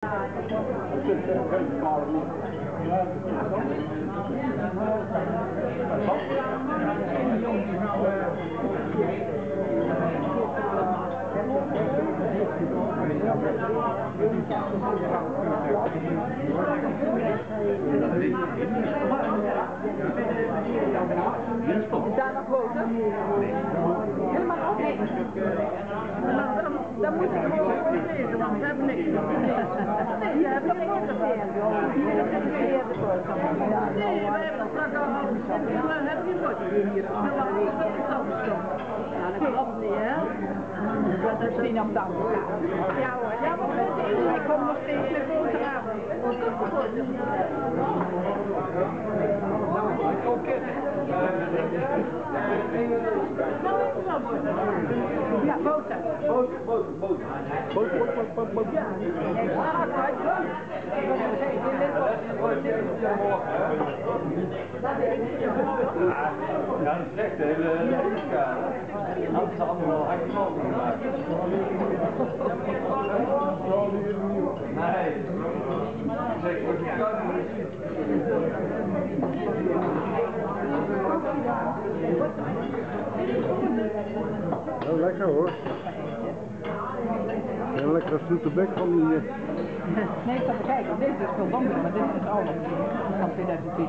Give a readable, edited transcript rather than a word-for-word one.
Is daar nog boter? Helemaal nog niet. Dan moet ik gewoon lezen, want we hebben niks. Nee, je hebt niks gezegd. Nee, we hebben straks al we hebben geen bordje hier. Ja, dat klopt niet, hè? Dat is niet op dank. Ja hoor, ja, maar ik kom nog steeds met boterhammen. Ja, boter. Boter. Ja. Ja, dat is slecht, hè, de huiskamer. Hadden ze allemaal uitgevallen gemaakt. Nee. Zeg, wat je kan Ja, lekker hoor. Heel lekker zoete bek van die... Nee, ik ga bekijken. Dit is veel donkerder, maar dit is ouder van 2010.